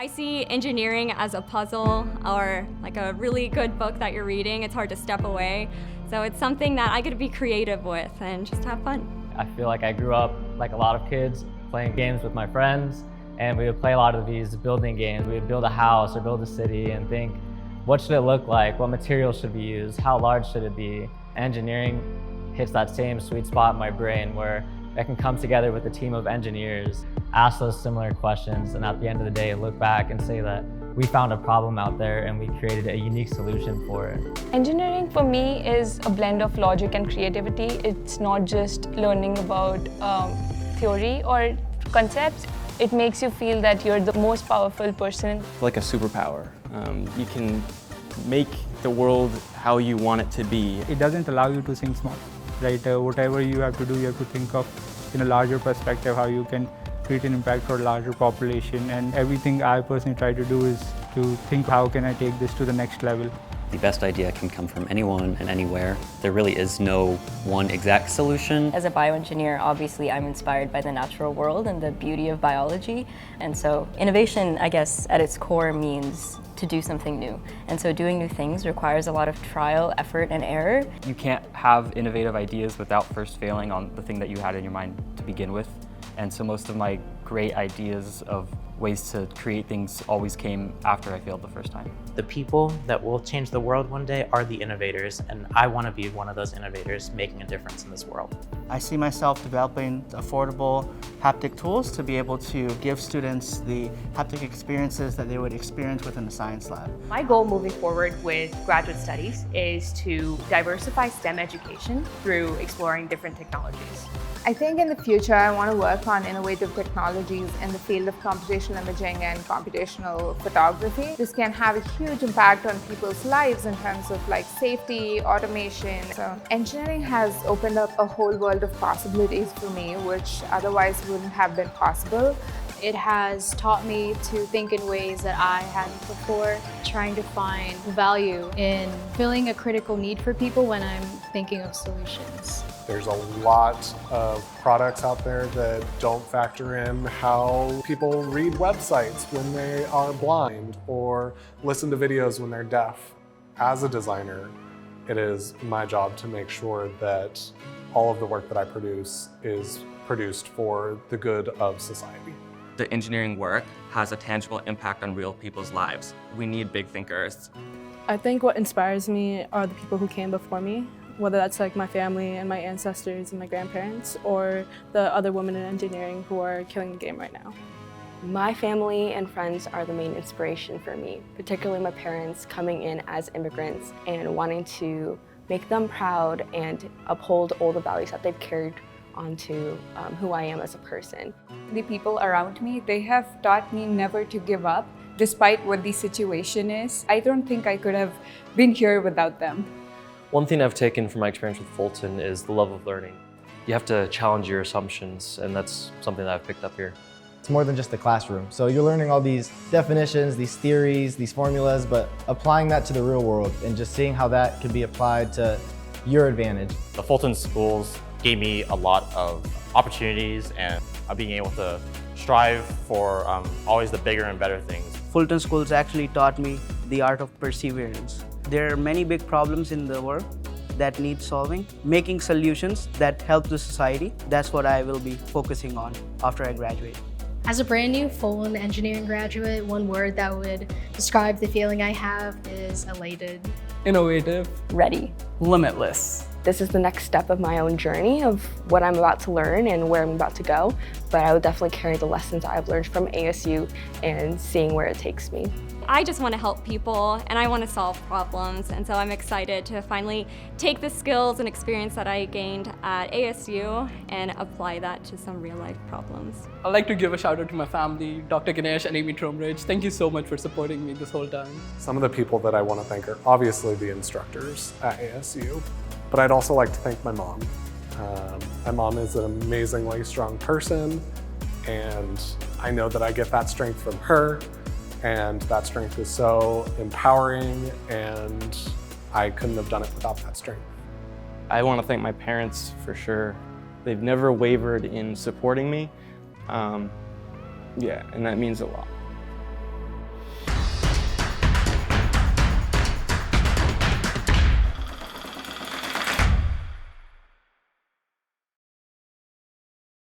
I see engineering as a puzzle or like a really good book that you're reading. It's hard to step away. So it's something that I get to be creative with and just have fun. I feel like I grew up like a lot of kids playing games with my friends, and we would play a lot of these building games. We would build a house or build a city and think, what should it look like? What materials should we use? How large should it be? Engineering hits that same sweet spot in my brain where I can come together with a team of engineers, ask those similar questions, and at the end of the day, look back and say that we found a problem out there and we created a unique solution for it. Engineering for me is a blend of logic and creativity. It's not just learning about theory or concepts. It makes you feel that you're the most powerful person. Like a superpower. You can make the world how you want it to be. It doesn't allow you to think small, right? Whatever you have to do, you have to think of in a larger perspective, how you can create an impact for a larger population. And everything I personally try to do is to think, how can I take this to the next level? The best idea can come from anyone and anywhere. There really is no one exact solution. As a bioengineer, obviously I'm inspired by the natural world and the beauty of biology. And so innovation, I guess, at its core means to do something new. And so doing new things requires a lot of trial, effort, and error. You can't have innovative ideas without first failing on the thing that you had in your mind to begin with. And so most of my great ideas of ways to create things always came after I failed the first time. The people that will change the world one day are the innovators, and I want to be one of those innovators making a difference in this world. I see myself developing affordable haptic tools to be able to give students the haptic experiences that they would experience within a science lab. My goal moving forward with graduate studies is to diversify STEM education through exploring different technologies. I think in the future I want to work on innovative technologies in the field of computational imaging and computational photography. This can have a huge impact on people's lives in terms of like safety, automation. So engineering has opened up a whole world of possibilities for me, which otherwise wouldn't have been possible. It has taught me to think in ways that I hadn't before, trying to find value in filling a critical need for people when I'm thinking of solutions. There's a lot of products out there that don't factor in how people read websites when they are blind or listen to videos when they're deaf. As a designer, it is my job to make sure that all of the work that I produce is produced for the good of society. The engineering work has a tangible impact on real people's lives. We need big thinkers. I think what inspires me are the people who came before me, whether that's like my family and my ancestors and my grandparents, or the other women in engineering who are killing the game right now. My family and friends are the main inspiration for me, particularly my parents coming in as immigrants and wanting to make them proud and uphold all the values that they've carried onto who I am as a person. The people around me, they have taught me never to give up, despite what the situation is. I don't think I could have been here without them. One thing I've taken from my experience with Fulton is the love of learning. You have to challenge your assumptions, and that's something that I've picked up here. It's more than just the classroom. So you're learning all these definitions, these theories, these formulas, but applying that to the real world and just seeing how that can be applied to your advantage. The Fulton schools gave me a lot of opportunities and being able to strive for always the bigger and better things. Fulton schools actually taught me the art of perseverance. There are many big problems in the world that need solving. Making solutions that help the society, that's what I will be focusing on after I graduate. As a brand new Fulton engineering graduate, one word that would describe the feeling I have is elated. Innovative. Ready. Limitless. This is the next step of my own journey of what I'm about to learn and where I'm about to go, but I would definitely carry the lessons I've learned from ASU and seeing where it takes me. I just want to help people and I want to solve problems, and so I'm excited to finally take the skills and experience that I gained at ASU and apply that to some real life problems. I'd like to give a shout out to my family, Dr. Ganesh and Amy Tromridge. Thank you so much for supporting me this whole time. Some of the people that I want to thank are obviously the instructors at ASU, but I'd also like to thank my mom. My mom is an amazingly strong person, and I know that I get that strength from her. And that strength is so empowering, and I couldn't have done it without that strength. I want to thank my parents for sure. They've never wavered in supporting me. Yeah, and that means a lot.